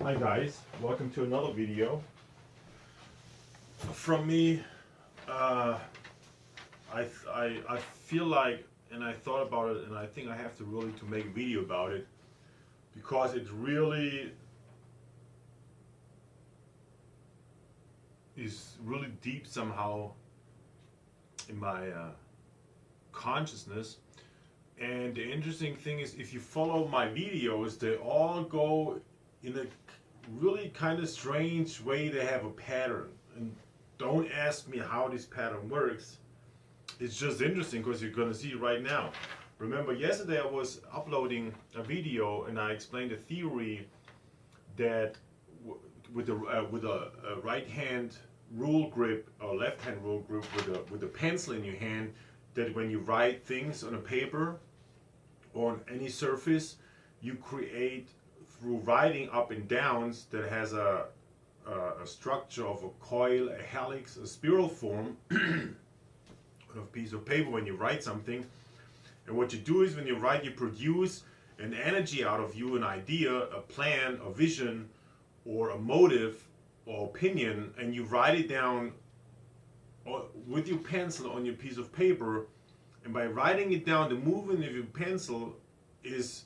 Hi guys, welcome to another video from me. uh, I feel like, and I thought about it, and I think I have to really to make a video about it because it really is really deep somehow in my consciousness. And the interesting thing is, if you follow my videos, they all go in a really kind of strange way. They have a pattern, and don't ask me how this pattern works. It's just interesting because you're gonna see right now. Remember, yesterday I was uploading a video and I explained a theory that with a right hand rule grip or left hand rule grip with a pencil in your hand, that when you write things on a paper or on any surface, you create through writing up and downs that has a structure of a coil, a helix, a spiral form on a piece of paper when you write something. And what you do is when you write, you produce an energy out of you, an idea, a plan, a vision, or a motive or opinion, and you write it down with your pencil on your piece of paper. And by writing it down, the movement of your pencil is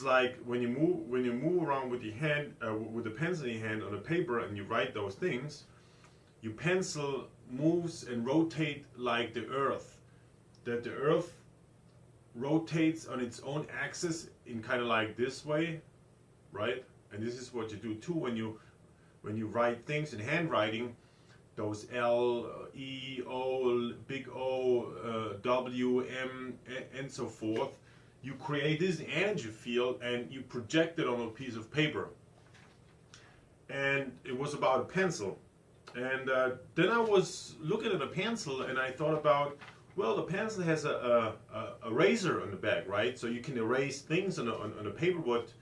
like when you move around with your hand, with the pencil in your hand on the paper, and you write those things. Your pencil moves and rotates like the Earth. That the Earth rotates on its own axis in kind of like this way, right? And this is what you do too when you write things in handwriting. Those L, E, O, big O, W, M, and so forth. You create this energy field and you project it on a piece of paper. And it was about a pencil. And then I was looking at a pencil and I thought about, well, the pencil has a eraser on the back, right? So you can erase things on a paper, what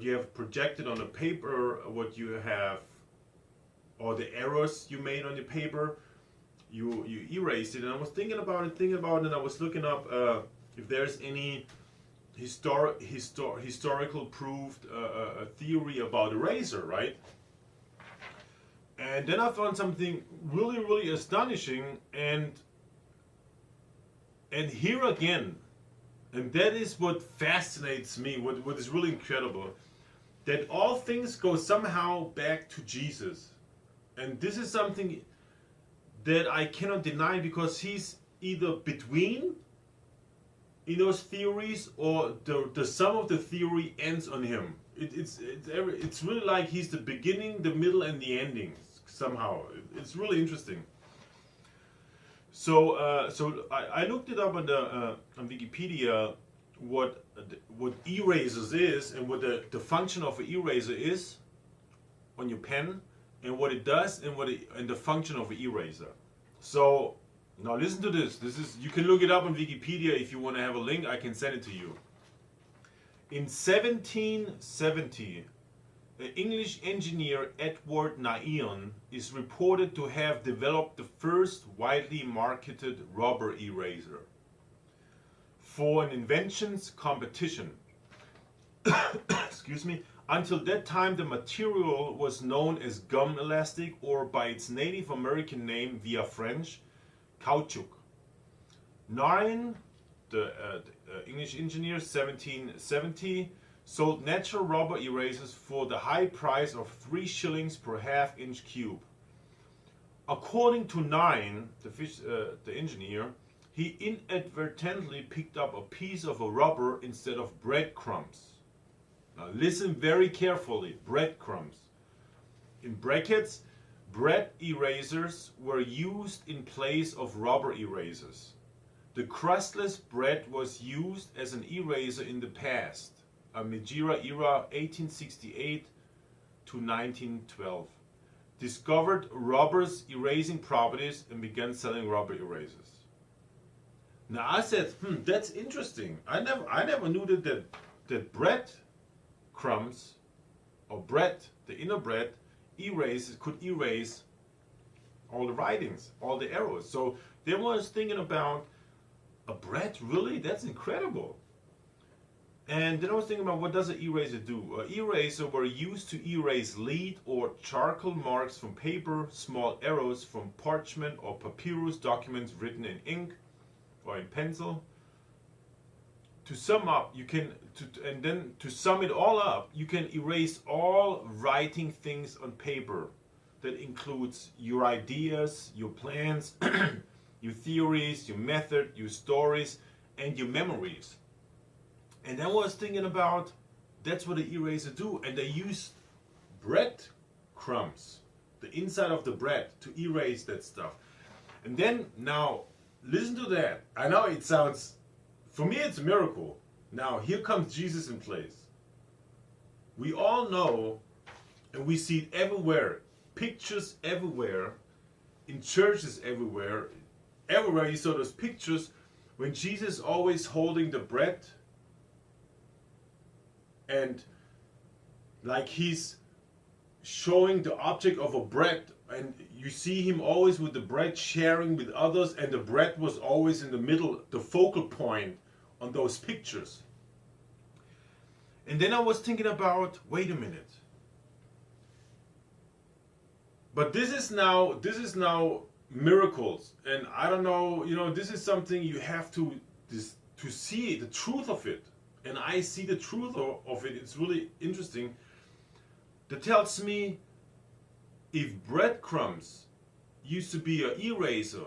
you have projected on the paper, what you have, or the errors you made on your paper, you erased it. And I was thinking about it, and I was looking up if there's any historical proved theory about eraser, right? And then I found something really astonishing, and here again, and that is what fascinates me, what is really incredible, that all things go somehow back to Jesus. And this is something that I cannot deny, because he's either between in those theories, or the sum of the theory ends on him. It's really like he's the beginning, the middle, and the ending somehow. It's really interesting. So I looked it up on Wikipedia, what erasers is, and what the function of an eraser is on your pen, and what it does, and the function of an eraser. So now listen to this. You can look it up on Wikipedia. If you want to have a link, I can send it to you. In 1770, the English engineer Edward Nyon is reported to have developed the first widely marketed rubber eraser for an inventions competition. Excuse me. Until that time, the material was known as gum elastic, or by its Native American name via French, caoutchouc. Nyon, the English engineer, 1770, sold natural rubber erasers for the high price of 3 shillings per half-inch cube. According to Nyon, the engineer, he inadvertently picked up a piece of a rubber instead of breadcrumbs. Now listen very carefully, breadcrumbs. In brackets, bread erasers were used in place of rubber erasers. The crustless bread was used as an eraser in the past. A Meiji era, 1868 to 1912. Discovered rubber's erasing properties and began selling rubber erasers. Now I said, that's interesting. I never knew that bread crumbs, or bread, the inner bread, could erase all the writings, all the arrows. So then I was thinking about a bread, really? That's incredible. And then I was thinking about, what does an eraser do? An eraser were used to erase lead or charcoal marks from paper, small arrows from parchment or papyrus documents written in ink or in pencil. To sum up, to sum it all up, you can erase all writing things on paper. That includes your ideas, your plans, your theories, your method, your stories, and your memories. And then I was thinking about, that's what the eraser do, and they use bread crumbs, the inside of the bread, to erase that stuff. And then now, listen to that. I know it sounds, for me it's a miracle. Now here comes Jesus in place. We all know, and we see it everywhere, pictures everywhere, in churches everywhere you saw those pictures when Jesus always holding the bread, and like he's showing the object of a bread, and you see him always with the bread sharing with others, and the bread was always in the middle, the focal point on those pictures. And then I was thinking about, wait a minute, but this is now miracles, and I don't know, this is something you have to see the truth of it. And I see the truth of it. It's really interesting. That tells me, if breadcrumbs used to be an eraser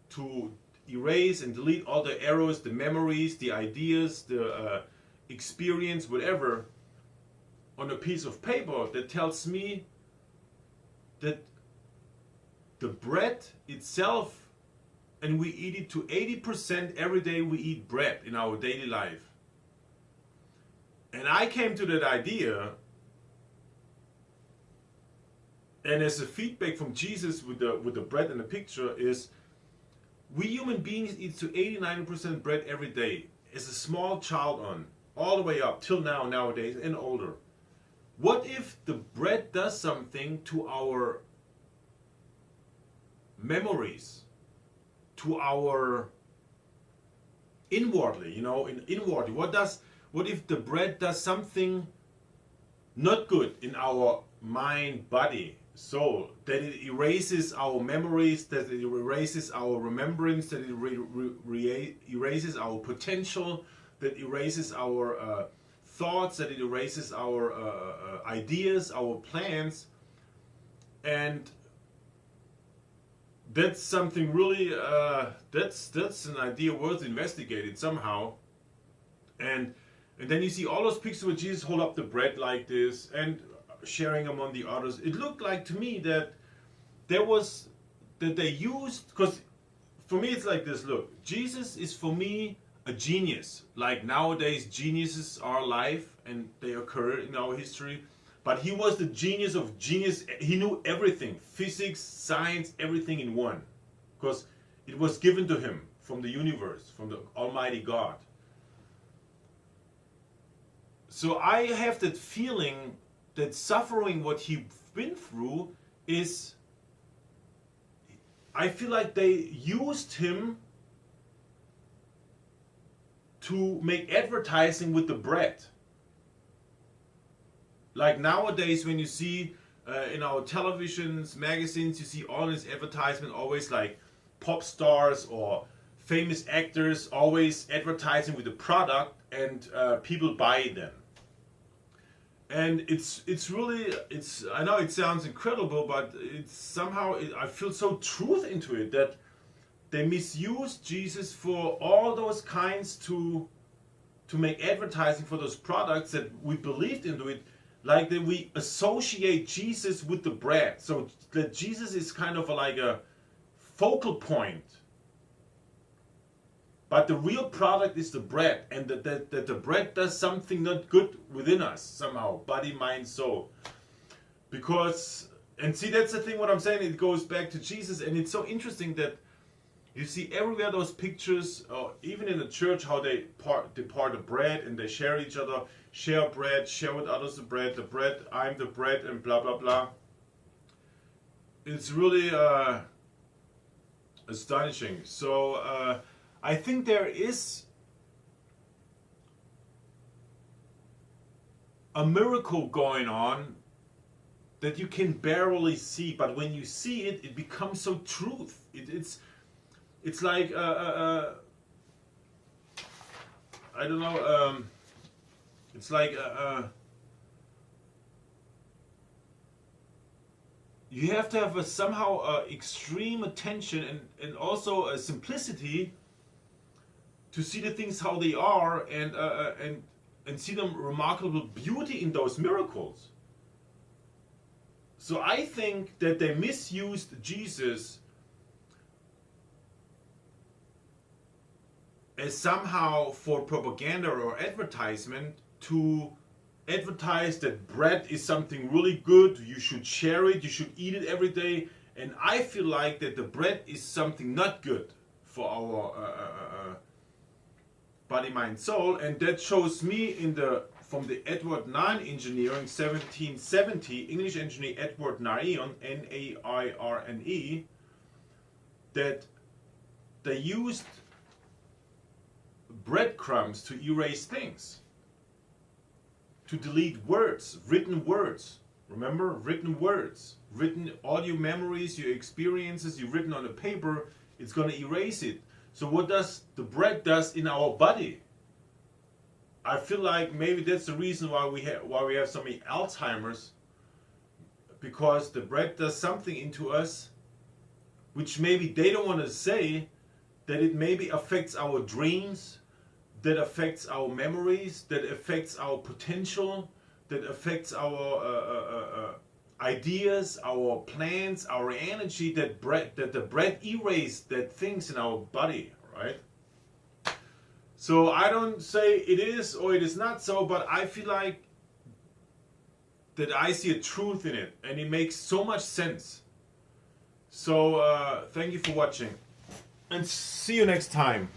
to erase and delete all the arrows, the memories, the ideas, the experience, whatever, on a piece of paper, that tells me that the bread itself, and we eat it to 80% every day, we eat bread in our daily life. And I came to that idea, and as a feedback from Jesus with the bread and the picture is, we human beings eat to 80-90% bread every day, as a small child on, all the way up till nowadays and older. What if the bread does something to our memories, to our inwardly, inwardly? What if the bread does something not good in our mind, body, soul, that it erases our memories, that it erases our remembrance, that it erases our potential, that erases our thoughts, that it erases our ideas, our plans? And that's something really, that's an idea worth investigating somehow. And then you see all those pictures where Jesus hold up the bread like this and sharing among the others. It looked like to me that they used, because for me it's like this, look, Jesus is for me a genius. Like nowadays geniuses are alive and they occur in our history. But he was the genius of genius. He knew everything, physics, science, everything in one. Because it was given to him from the universe, from the Almighty God. So I have that feeling that suffering what he's been through is, I feel like they used him to make advertising with the bread. Like nowadays when you see in our televisions, magazines, you see all this advertisement, always like pop stars or famous actors always advertising with the product, and people buy them. And it's really, I know it sounds incredible, but it's somehow, I feel so truth into it, that they misuse Jesus for all those kinds to make advertising for those products, that we believed into it, like that we associate Jesus with the bread. So that Jesus is kind of like a focal point. But the real product is the bread, and that the bread does something not good within us somehow, body, mind, soul. Because, and see, that's the thing what I'm saying, it goes back to Jesus, and it's so interesting that you see everywhere those pictures, even in the church, how they part the bread and they share each other, share bread, share with others the bread, I'm the bread, and blah, blah, blah. It's really astonishing. So, I think there is a miracle going on that you can barely see, but when you see it, it becomes so truth. It's like I don't know. It's like you have to have a somehow extreme attention and also a simplicity to see the things how they are and see the remarkable beauty in those miracles. So I think that they misused Jesus as somehow for propaganda or advertisement to advertise that bread is something really good, you should share it, you should eat it every day. And I feel like that the bread is something not good for our body, mind, soul. And that shows me from the Edward Nine Engineering 1770, English engineer Edward Nairne, Nairne, that they used breadcrumbs to erase things, to delete words, written words. Remember, written words, written audio memories, your experiences, you've written on a paper, it's going to erase it. So what does the bread does in our body? I feel like maybe that's the reason why we have so many Alzheimer's, because the bread does something into us which maybe they don't want to say, that it maybe affects our dreams, that affects our memories, that affects our potential, that affects our ideas, our plans, our energy, that the bread erased that things in our body, right? So I don't say it is or it is not so, but I feel like that I see a truth in it, and it makes so much sense. So thank you for watching, and see you next time.